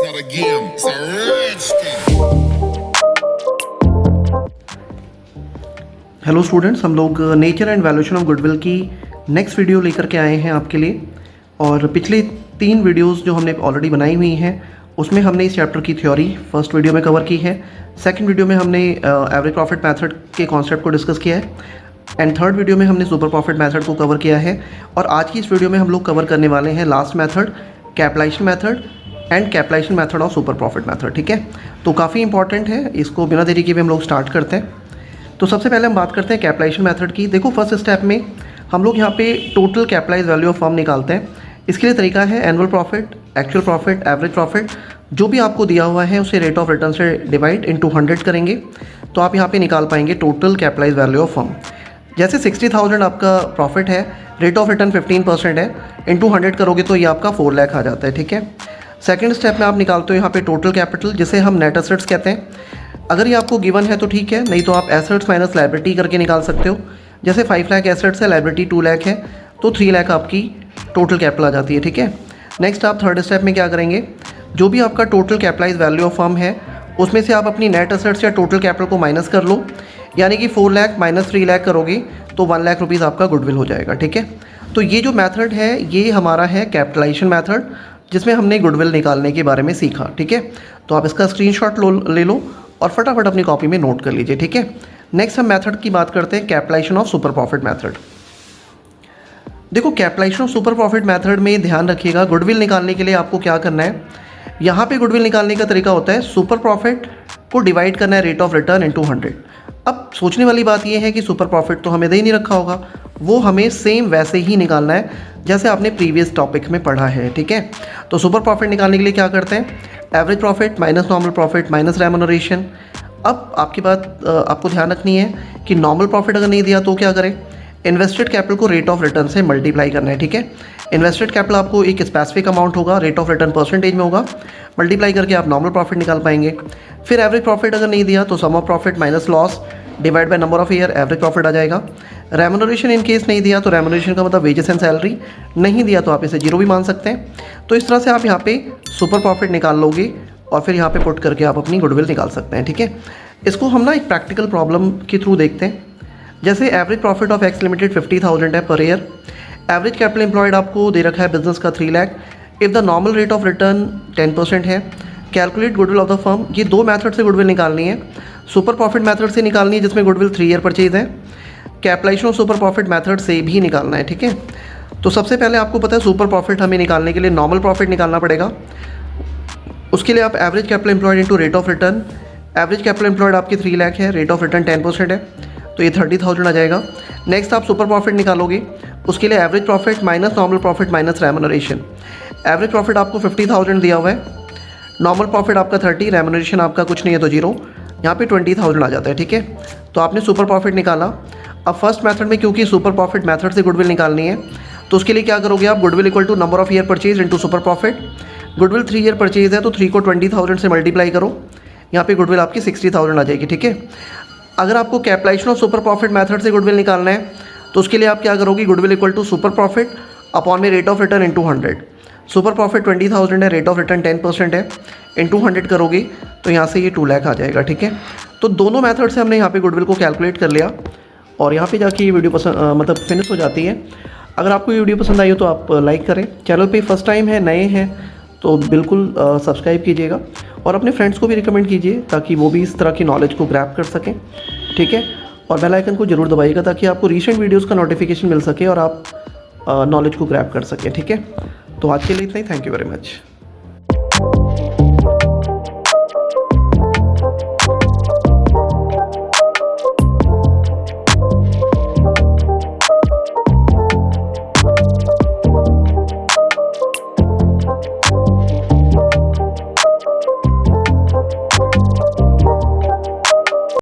of the game. It's a rich thing. Hello students, हम लोग nature and valuation of goodwill की next video लेकर के आए हैं आपके लिए। और पिछले 3 वीडियोस जो हमने ऑलरेडी बनाई हुई हैं उसमें हमने इस चैप्टर की थ्योरी फर्स्ट वीडियो में कवर की है, सेकंड वीडियो में हमने एवरेज प्रॉफिट मेथड के कॉन्सेप्ट को डिस्कस किया है एंड थर्ड वीडियो में हमने सुपर प्रॉफिट मेथड को कवर किया है। और आज की इस वीडियो में हम लोग कवर करने वाले हैं last method, capitalisation method and capitalisation method of super profit method. ठीक है, तो काफ़ी इंपॉर्टेंट है, इसको बिना देरी के भी हम लोग स्टार्ट करते हैं। तो सबसे पहले हम बात करते हैं कैपिटलाइजेशन मेथड की। देखो, फर्स्ट स्टेप में हम लोग यहाँ पे total capitalise value of firm निकालते हैं। इसके लिए तरीका है annual profit, actual profit, average profit, जो भी आपको दिया हुआ है उसे रेट ऑफ रिटर्न से डिवाइड इनटू 100 करेंगे तो आप यहाँ पे निकाल पाएंगे total capitalise value of firm. जैसे 60,000 आपका प्रॉफिट है, रेट ऑफ रिटर्न 15% है, इनटू 100 करोगे तो ये आपका 4 लाख आ जाता है। ठीक है, सेकंड स्टेप में आप निकालते हो यहाँ पे टोटल कैपिटल, जिसे हम नेट एसेट्स कहते हैं। अगर ये आपको गिवन है तो ठीक है, नहीं तो आप एसेट्स माइनस लायबिलिटी करके निकाल सकते हो। जैसे 5 लाख एसेट्स है, लायबिलिटी 2 लाख है, तो 3 लाख आपकी टोटल कैपिटल आ जाती है। ठीक है, नेक्स्ट आप थर्ड स्टेप में क्या करेंगे, जो भी आपका total capitalise value of firm है उसमें से आप अपनी नेट एसेट्स या टोटल कैपिटल को माइनस कर लो, यानी कि 4 लाख माइनस 3 लाख करोगे तो 1 लाख रुपीज़ आपका गुडविल हो जाएगा। ठीक है, तो ये जो मेथड है ये हमारा है कैपिटलाइजेशन मेथड, जिसमें हमने गुडविल निकालने के बारे में सीखा। ठीक है, तो आप इसका स्क्रीनशॉट ले लो और फटाफट अपनी कॉपी में नोट कर लीजिए। ठीक है, नेक्स्ट हम मेथड की बात करते हैं, capitalization of super profit method. देखो, capitalization of super profit method में ध्यान रखिएगा, गुडविल निकालने के लिए आपको क्या करना है, यहाँ पे गुडविल निकालने का तरीका होता है सुपर प्रॉफिट को डिवाइड करना है रेट ऑफ रिटर्न इनटू 100। अब सोचने वाली बात यह है कि सुपर प्रॉफिट तो हमें दे ही नहीं रखा होगा, वो हमें सेम वैसे ही निकालना है जैसे आपने प्रीवियस टॉपिक में पढ़ा है। ठीक है, तो सुपर प्रॉफिट निकालने के लिए क्या करते हैं, average profit minus normal profit minus remuneration. अब आपकी बात आपको ध्यान रखनी है कि नॉर्मल प्रॉफिट अगर नहीं दिया तो क्या करें, इन्वेस्टेड कैपिटल को रेट ऑफ रिटर्न से मल्टीप्लाई करना है। ठीक है, इन्वेस्टेड कैपिटल आपको एक स्पेसिफिक अमाउंट होगा, रेट ऑफ रिटर्न परसेंटेज में होगा, मल्टीप्लाई करके आप नॉर्मल प्रॉफिट निकाल पाएंगे। फिर एवरेज प्रॉफिट अगर नहीं दिया तो sum of profit minus loss divide by number of year, average profit आ जाएगा। रेम्यूनरेशन इन केस नहीं दिया तो रेम्यूनरेशन का मतलब वेजेस एंड सैलरी, नहीं दिया तो आप इसे जीरो भी मान सकते हैं। तो इस तरह से आप यहाँ पे सुपर प्रॉफिट निकाल लोगे और फिर यहाँ पे पुट करके आप अपनी गुडविल निकाल सकते हैं। ठीक है, इसको हम ना एक प्रैक्टिकल प्रॉब्लम के थ्रू देखते हैं। जैसे average profit of x limited 50,000 है per year, average capital employed आपको दे रखा है बिजनेस का 3 lakh, if the normal rate of return 10% है, calculate goodwill of the firm. ये 2 मेथड से गुडविल निकालनी है, सुपर प्रॉफिट मेथड से निकालनी है जिसमें गुडविल 3 ईयर परचेज है, capitalisation of super profit method से भी निकालना है। ठीक है, तो सबसे पहले आपको पता है सुपर प्रॉफिट हमें निकालने के लिए नॉर्मल प्रॉफिट निकालना पड़ेगा। उसके लिए आप average capital employed into rate of return, average capital employed आपकी 3 लाख है, रेट ऑफ रिटर्न 10% है, तो ये 30,000 आ जाएगा। नेक्स्ट आप सुपर प्रॉफिट निकालोगे, उसके लिए average profit minus normal profit minus remuneration. Average profit आपको 50,000 दिया हुआ है, नॉर्मल प्रॉफिट आपका 30, रेम्यूनरेशन आपका कुछ नहीं है तो जीरो, यहाँ पे 20,000 आ जाता है। ठीक है, तो आपने सुपर प्रॉफिट निकाला। अब फर्स्ट मेथड में क्योंकि सुपर प्रॉफिट मेथड से गुडविल निकालनी है तो उसके लिए क्या करोगे आप, goodwill equal to number of year purchase into super profit. Goodwill 3 year purchase है तो 3 को 20,000 से मल्टीप्लाई करो, यहाँ पे गुडविल आपकी 60,000 आ जाएगी। ठीक है, अगर आपको capitalisation of super profit method से गुडविल निकालना है तो उसके लिए आप क्या करोगे, goodwill equal to super profit upon में rate of return into 100। Super profit 20,000 है, रेट ऑफ रिटर्न 10% है, इनटू 100 करोगे तो यहाँ से ये 2 लाख आ जाएगा। ठीक है, तो दोनों मेथड से हमने यहाँ पे गुडविल को कैलकुलेट कर लिया और यहाँ पे जाके ये वीडियो मतलब फिनिश हो जाती है। अगर आपको ये वीडियो पसंद आई हो तो आप लाइक करें, चैनल पे फर्स्ट टाइम है, नए हैं तो बिल्कुल सब्सक्राइब कीजिएगा और अपने फ्रेंड्स को भी रिकमेंड कीजिए ताकि वो भी इस तरह की नॉलेज को ग्रैब कर सकें। ठीक है, और बेल आइकन को ज़रूर दबाइएगा ताकि आपको रीसेंट वीडियोस का नोटिफिकेशन मिल सके और आप नॉलेज को ग्रैब कर सकें। ठीक है, तो आज के लिए इतना ही, थैंक यू वेरी मच।